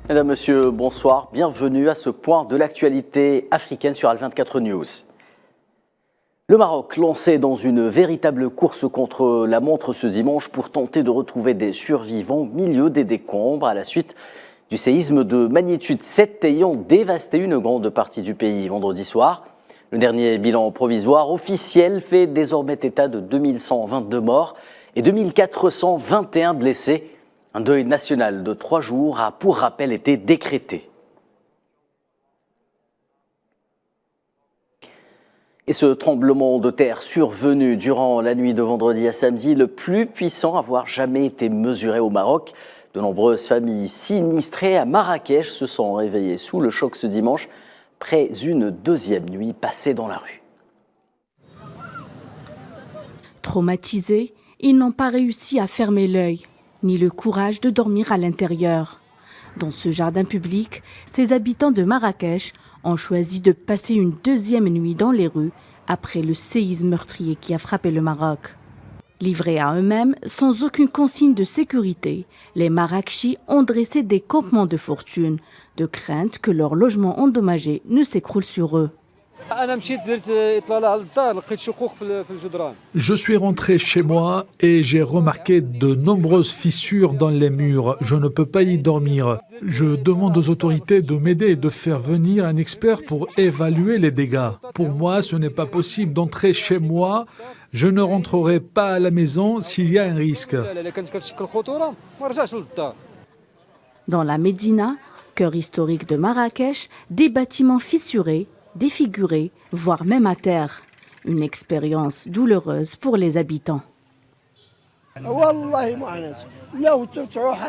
Mesdames, Messieurs, bonsoir. Bienvenue à ce point de l'actualité africaine sur Al24 News. Le Maroc, lancé dans une véritable course contre la montre ce dimanche pour tenter de retrouver des survivants au milieu des décombres à la suite du séisme de magnitude 7 ayant dévasté une grande partie du pays vendredi soir. Le dernier bilan provisoire officiel fait désormais état de 2122 morts et 2421 blessés. Un deuil national de 3 jours a, pour rappel, été décrété. Et ce tremblement de terre survenu durant la nuit de vendredi à samedi, le plus puissant à avoir jamais été mesuré au Maroc. De nombreuses familles sinistrées à Marrakech se sont réveillées sous le choc ce dimanche, après une deuxième nuit passée dans la rue. Traumatisés, ils n'ont pas réussi à fermer l'œil, ni le courage de dormir à l'intérieur. Dans ce jardin public, ces habitants de Marrakech ont choisi de passer une deuxième nuit dans les rues après le séisme meurtrier qui a frappé le Maroc. Livrés à eux-mêmes, sans aucune consigne de sécurité, les Marrakechis ont dressé des campements de fortune, de crainte que leur logement endommagé ne s'écroule sur eux. Je suis rentré chez moi et j'ai remarqué de nombreuses fissures dans les murs. Je ne peux pas y dormir. Je demande aux autorités de m'aider et de faire venir un expert pour évaluer les dégâts. Pour moi, ce n'est pas possible d'entrer chez moi. Je ne rentrerai pas à la maison s'il y a un risque. Dans la Médina, cœur historique de Marrakech, des bâtiments fissurés, défigurés, voire même à terre. Une expérience douloureuse pour les habitants.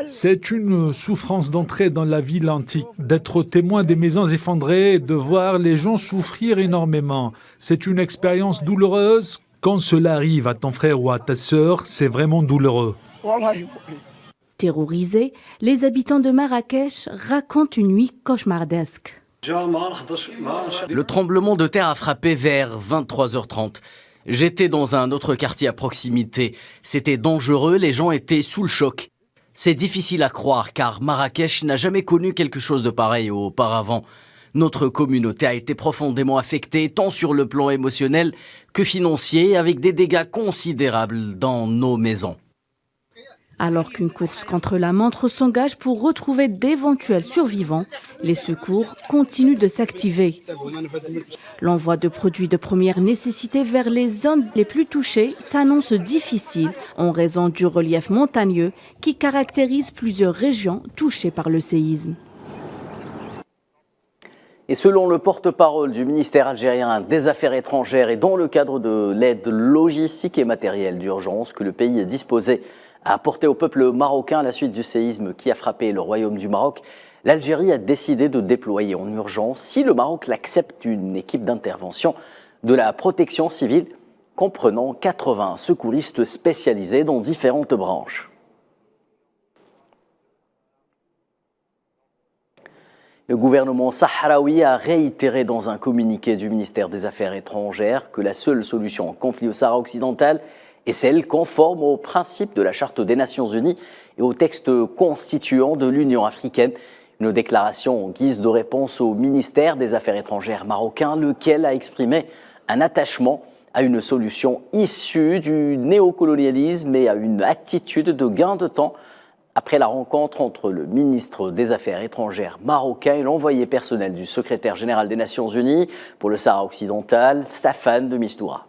C'est une souffrance d'entrer dans la ville antique, d'être témoin des maisons effondrées, de voir les gens souffrir énormément. C'est une expérience douloureuse. Quand cela arrive à ton frère ou à ta sœur, c'est vraiment douloureux. Terrorisés, les habitants de Marrakech racontent une nuit cauchemardesque. Le tremblement de terre a frappé vers 23h30. J'étais dans un autre quartier à proximité. C'était dangereux, les gens étaient sous le choc. C'est difficile à croire car Marrakech n'a jamais connu quelque chose de pareil auparavant. Notre communauté a été profondément affectée tant sur le plan émotionnel que financier avec des dégâts considérables dans nos maisons. Alors qu'une course contre la montre s'engage pour retrouver d'éventuels survivants, les secours continuent de s'activer. L'envoi de produits de première nécessité vers les zones les plus touchées s'annonce difficile en raison du relief montagneux qui caractérise plusieurs régions touchées par le séisme. Et selon le porte-parole du ministère algérien des Affaires étrangères et dans le cadre de l'aide logistique et matérielle d'urgence que le pays disposait à apporter au peuple marocain à la suite du séisme qui a frappé le royaume du Maroc, l'Algérie a décidé de déployer en urgence, si le Maroc l'accepte, une équipe d'intervention de la protection civile comprenant 80 secouristes spécialisés dans différentes branches. Le gouvernement sahraoui a réitéré dans un communiqué du ministère des Affaires étrangères que la seule solution au conflit au Sahara occidental est celle conforme aux principes de la Charte des Nations Unies et au texte constituant de l'Union africaine. Une déclaration en guise de réponse au ministère des Affaires étrangères marocain, lequel a exprimé un attachement à une solution issue du néocolonialisme et à une attitude de gain de temps après la rencontre entre le ministre des Affaires étrangères marocain et l'envoyé personnel du secrétaire général des Nations Unies pour le Sahara occidental, Staffan de Mistura.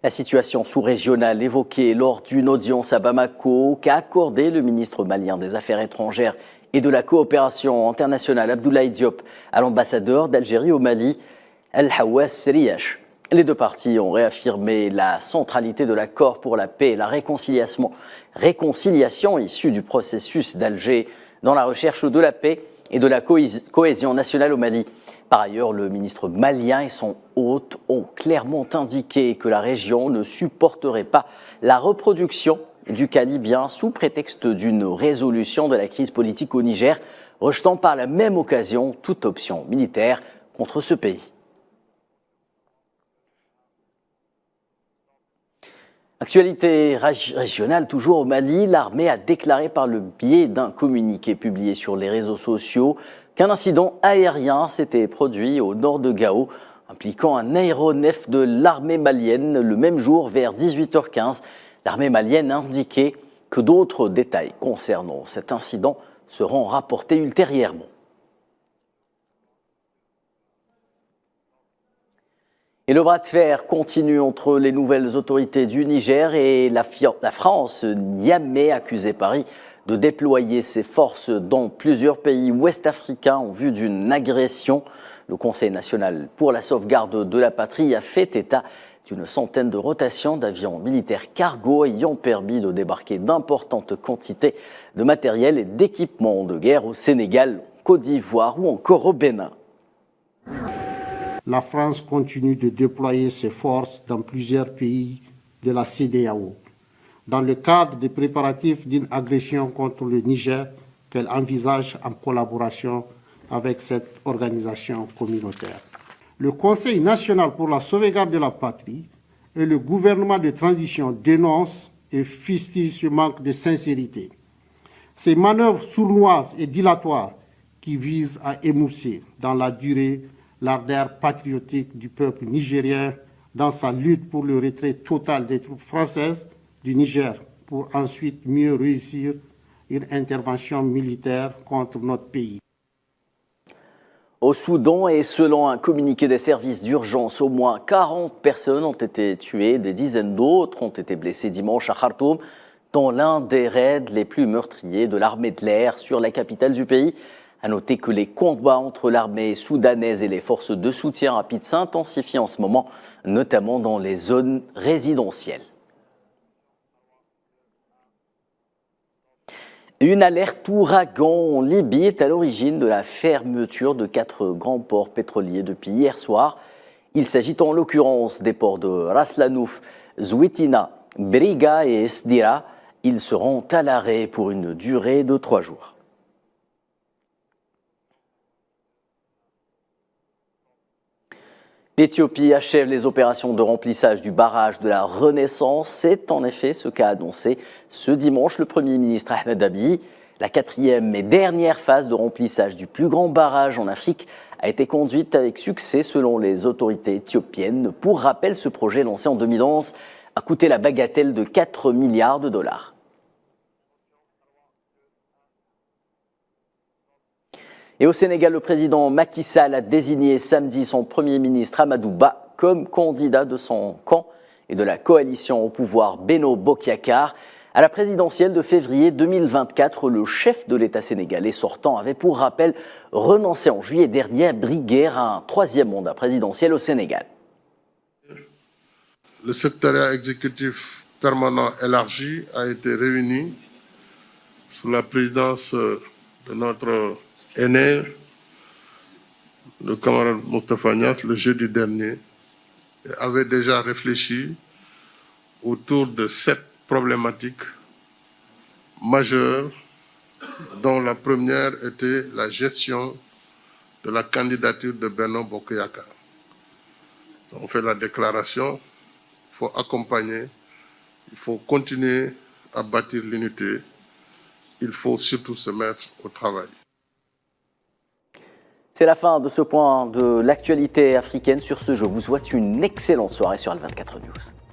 La situation sous-régionale évoquée lors d'une audience à Bamako qu'a accordé le ministre malien des Affaires étrangères et de la coopération internationale Abdoulaye Diop à l'ambassadeur d'Algérie au Mali, Al-Hawass Riach. Les deux parties ont réaffirmé la centralité de l'accord pour la paix et la réconciliation issue du processus d'Alger dans la recherche de la paix et de la cohésion nationale au Mali. Par ailleurs, le ministre malien et son hôte ont clairement indiqué que la région ne supporterait pas la reproduction du cas libyen sous prétexte d'une résolution de la crise politique au Niger, rejetant par la même occasion toute option militaire contre ce pays. Actualité régionale, toujours au Mali, l'armée a déclaré par le biais d'un communiqué publié sur les réseaux sociaux qu'un incident aérien s'était produit au nord de Gao, impliquant un aéronef de l'armée malienne le même jour vers 18h15. L'armée malienne a indiqué que d'autres détails concernant cet incident seront rapportés ultérieurement. Et le bras de fer continue entre les nouvelles autorités du Niger et la France. Niamey accusé Paris de déployer ses forces dans plusieurs pays ouest-africains en vue d'une agression. Le Conseil national pour la sauvegarde de la patrie a fait état d'une centaine de rotations d'avions militaires cargo ayant permis de débarquer d'importantes quantités de matériel et d'équipements de guerre au Sénégal, en Côte d'Ivoire ou encore au Bénin. La France continue de déployer ses forces dans plusieurs pays de la CEDEAO, dans le cadre des préparatifs d'une agression contre le Niger qu'elle envisage en collaboration avec cette organisation communautaire. Le Conseil national pour la sauvegarde de la patrie et le gouvernement de transition dénoncent et fustigent ce manque de sincérité. Ces manœuvres sournoises et dilatoires qui visent à émousser dans la durée l'ardeur patriotique du peuple nigérien dans sa lutte pour le retrait total des troupes françaises du Niger pour ensuite mieux réussir une intervention militaire contre notre pays. Au Soudan, et selon un communiqué des services d'urgence, au moins 40 personnes ont été tuées, des dizaines d'autres ont été blessées dimanche à Khartoum, dans l'un des raids les plus meurtriers de l'armée de l'air sur la capitale du pays. À noter que les combats entre l'armée soudanaise et les forces de soutien rapide s'intensifient en ce moment, notamment dans les zones résidentielles. Une alerte ouragan en Libye est à l'origine de la fermeture de 4 grands ports pétroliers depuis hier soir. Il s'agit en l'occurrence des ports de Ras Lanouf, Zouitina, Briga et Sdira. Ils seront à l'arrêt pour une durée de 3 jours. L'Éthiopie achève les opérations de remplissage du barrage de la Renaissance. C'est en effet ce qu'a annoncé ce dimanche le Premier ministre Ahmed Abiy. La 4e et dernière phase de remplissage du plus grand barrage en Afrique a été conduite avec succès selon les autorités éthiopiennes. Pour rappel, ce projet lancé en 2011 a coûté la bagatelle de 4 milliards de dollars. Et au Sénégal, le président Macky Sall a désigné samedi son Premier ministre Amadou Ba comme candidat de son camp et de la coalition au pouvoir Benno Bokk Yakaar. À la présidentielle de février 2024, le chef de l'État sénégalais sortant avait pour rappel renoncé en juillet dernier à briguer un 3e mandat présidentiel au Sénégal. Le secrétariat exécutif permanent élargi a été réuni sous la présidence de notre aîné, le camarade Moustapha Niasse, le jeudi dernier, et avait déjà réfléchi autour de 7 problématiques majeures, dont la première était la gestion de la candidature de Benno Bokk Yakaar. On fait la déclaration, il faut accompagner, il faut continuer à bâtir l'unité, il faut surtout se mettre au travail. C'est la fin de ce point de l'actualité africaine. Sur ce, je vous souhaite une excellente soirée sur Al24 News.